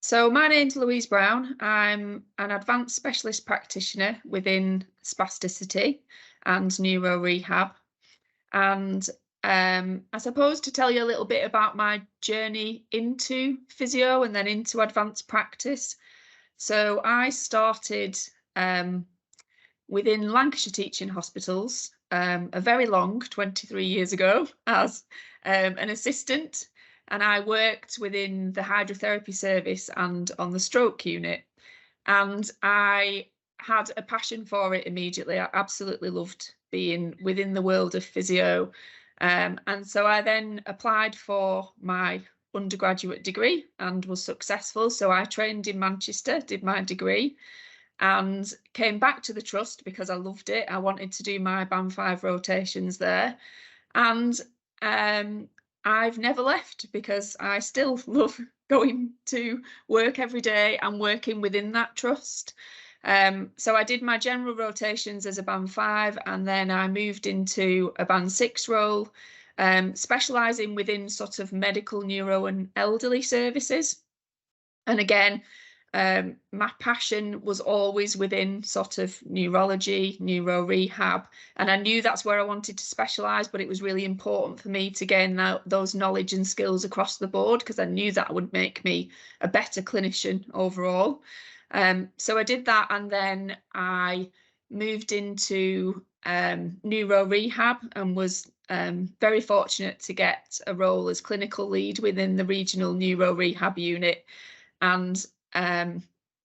So my name's Louise Brown. I'm an advanced specialist practitioner within spasticity and neuro rehab. And I suppose to tell you a little bit about my journey into physio and then into advanced practice. So I started within Lancashire teaching hospitals a very long 23 years ago as an assistant, and I worked within the hydrotherapy service and on the stroke unit, and I had a passion for it immediately. I absolutely loved being within the world of physio, and so I then applied for my undergraduate degree and was successful. So I trained in Manchester, did my degree, and came back to the trust because I loved it. I wanted to do my band 5 rotations there, and I've never left because I still love going to work every day and working within that trust. So I did my general rotations as a band 5, and then I moved into a band 6 role, specialising within sort of medical, neuro and elderly services. And again, my passion was always within sort of neurology, neuro rehab, and I knew that's where I wanted to specialise, but it was really important for me to gain those knowledge and skills across the board because I knew that would make me a better clinician overall. So I did that, and then I moved into neuro rehab and was very fortunate to get a role as clinical lead within the regional neuro rehab unit. And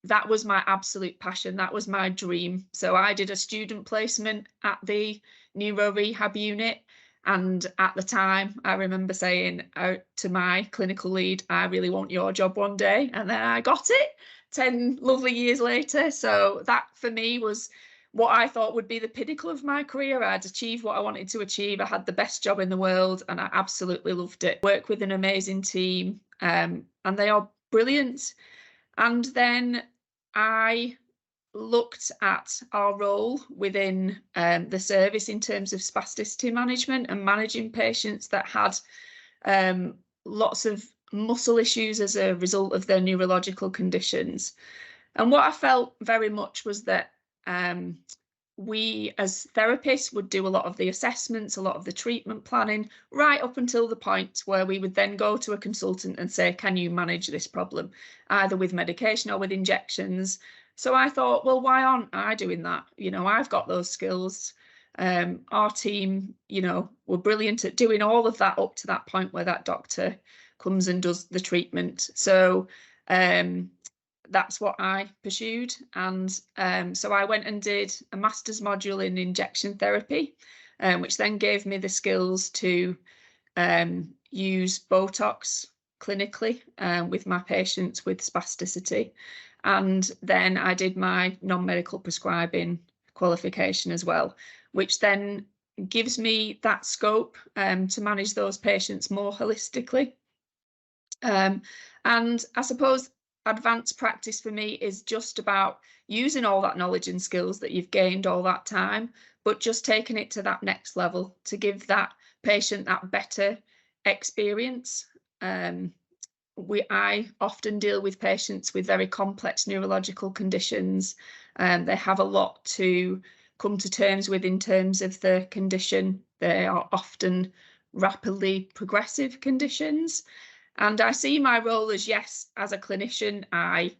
that was my absolute passion. That was my dream. So I did a student placement at the neuro rehab unit. And at the time, I remember saying to my clinical lead, I really want your job one day. And then I got it 10 lovely years later. So that for me was what I thought would be the pinnacle of my career. I'd achieved what I wanted to achieve. I had the best job in the world and I absolutely loved it. Work with an amazing team, and they are brilliant. And then I looked at our role within the service in terms of spasticity management and managing patients that had lots of muscle issues as a result of their neurological conditions. And what I felt very much was that we as therapists would do a lot of the assessments, a lot of the treatment planning, right up until the point where we would then go to a consultant and say, can you manage this problem, either with medication or with injections? So I thought, well, why aren't I doing that? You know, I've got those skills. Our team, you know, were brilliant at doing all of that up to that point where that doctor comes and does the treatment. So that's what I pursued. And so I went and did a master's module in injection therapy, which then gave me the skills to use Botox clinically with my patients with spasticity. And then I did my non-medical prescribing qualification as well, which then gives me that scope to manage those patients more holistically. And I suppose advanced practice for me is just about using all that knowledge and skills that you've gained all that time, but just taking it to that next level to give that patient that better experience. I often deal with patients with very complex neurological conditions, and they have a lot to come to terms with in terms of the condition. They are often rapidly progressive conditions. And I see my role as, yes, as a clinician, I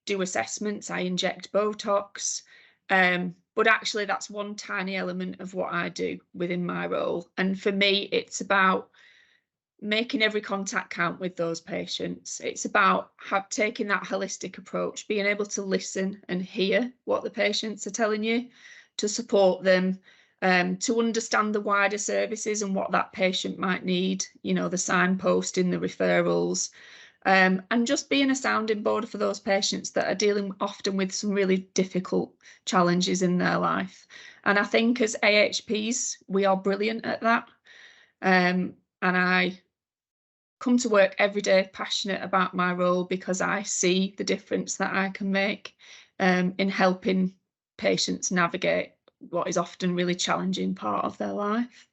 do assessments, I inject Botox, but actually that's one tiny element of what I do within my role. And for me, it's about making every contact count with those patients. It's about taking that holistic approach, being able to listen and hear what the patients are telling you, to support them, to understand the wider services and what that patient might need, you know, the signposting, the referrals, and just being a sounding board for those patients that are dealing often with some really difficult challenges in their life. And I think as AHPs, we are brilliant at that. And I come to work every day passionate about my role because I see the difference that I can make in helping patients navigate what is often really challenging part of their life.